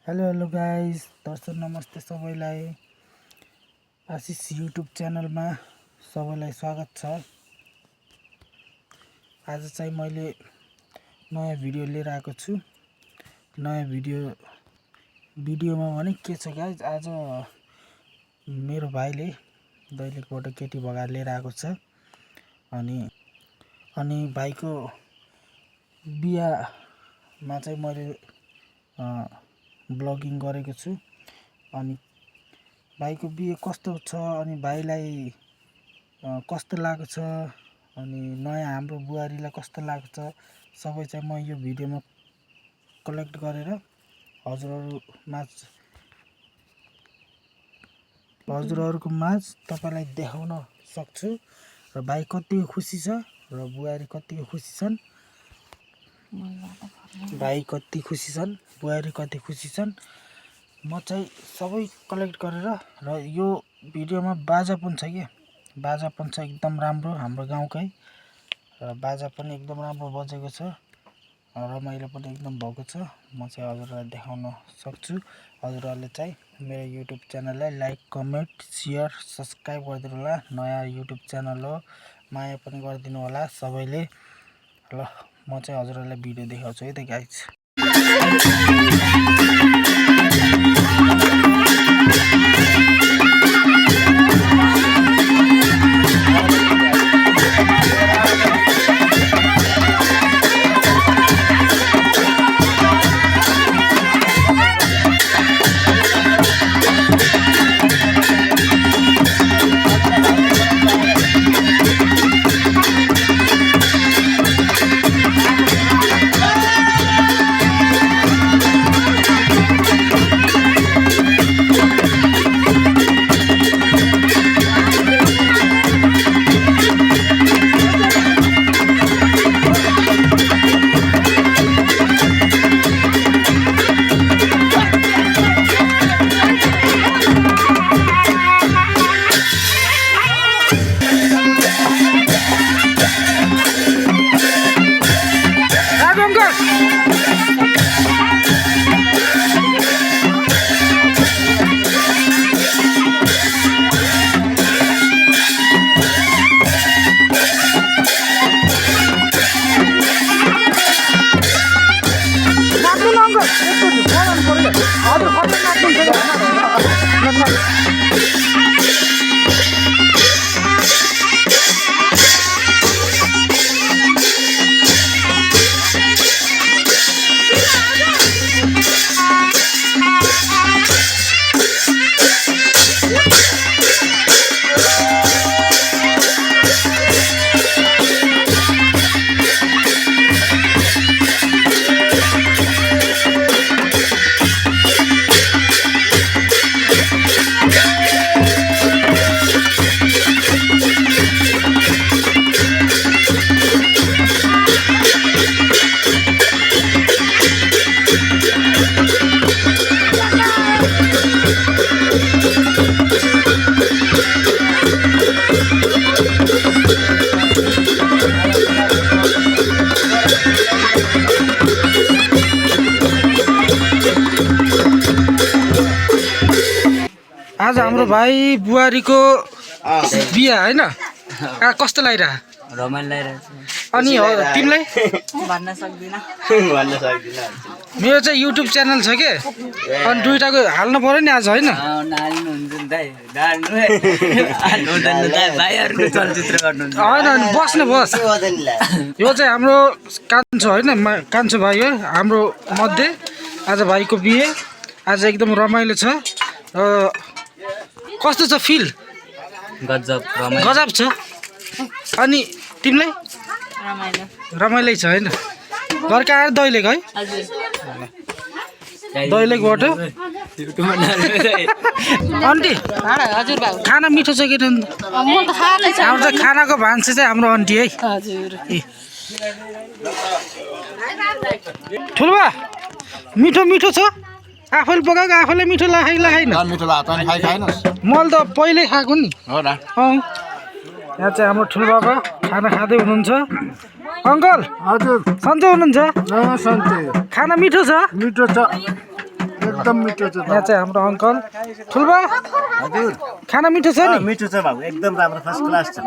Hello guys, दर्शक नमस्ते सबैलाई। आशिष युट्युब च्यानलमा सबैलाई स्वागत छ। आज चाहिँ मैले नयाँ भिडियो लिएर आएको छु। नयाँ भिडियोमा भने के छ गाइस, आज मेरो भाइले दैलेखबाट केटी भगाएर लिएर आएको छ। अनि भाइको बिहामा चाहिँ मैले ब्लगिङ गरेको छु। अनि भाइको बिहे कस्तो छ, अनि भाइलाई कस्तो लागेको छ, अनि नयाँ हाम्रो बुहारीलाई कस्तो लागेको छ, सबै चाहिँ म यो भिडियोमा कलेक्ट गरेर हजुरहरूको माझ तपाईलाई देखाउन सक्छु। र भाइ कति खुसी छ र बुहारी कति खुसी छन्, भाइ कति खुसी छन्, बुहारी कति खुसी छन्, म चाहिँ सबै कलेक्ट गरेर। र यो भिडियोमा बाजा पनि छ के, बाजा पनि छ एकदम राम्रो हाम्रो गाउँकै। र बाजा पनि एकदम राम्रो बजेको छ, रमाइलो पनि एकदम भएको छ। म चाहिँ हजुरलाई देखाउन सक्छु। हजुरहरूले चाहिँ मेरो युट्युब च्यानललाई लाइक, कमेन्ट, सेयर, सब्स्क्राइब गरिदिनु होला। नयाँ युट्युब च्यानल हो, माया पनि गरिदिनु होला सबैले। ल म चाहिँ हजुरहरूलाई भिडियो देखाउँछु है त गाइस। आज हाम्रो भाइ बुहारीको बिहा हैन, कस्तो लागिरह? रमाइलो लागिरहेछ। अनि तिमीलाई भन्न सक्दिन। मेरो चाहिँ युट्युब च्यानल छ के, अनि दुईटाको हाल्नु पर्यो नि आज हैन। होइन बस्नु बस। यो चाहिँ हाम्रो कान्छो होइन, कान्छो भाइ हो हाम्रो मध्ये। आज भाइको बिहे, आज एकदम रमाइलो छ। कस्तो छ फिल? गजब छ। अनि तिमीलाई? रमाइलो छ होइन। घर कहाँ दैलेख है? दैलेखबाट। आन्टी खाना मिठो छ कि? हाम्रो त खानाको भान्से चाहिँ हाम्रो आन्टी है। ठुलबा मिठो मिठो छ, आफैले पकाएको आफैलाई मिठो लाखाइन। मैले त पहिल्यै खाएको नि। यहाँ चाहिँ हाम्रो ठुलबाबा खाना खाँदै हुनुहुन्छ। अंकल हजुर सन्चै हुनुहुन्छ? सन्चै। खाना मिठो छ? मिठो छ एकदम मिठो छ यहाँ चाहिँ हाम्रो अङ्कल ठुल्बा हजुर खाना मिठो छ नि मिठो छ बाबु एकदम राम्रो फर्स्ट क्लास छ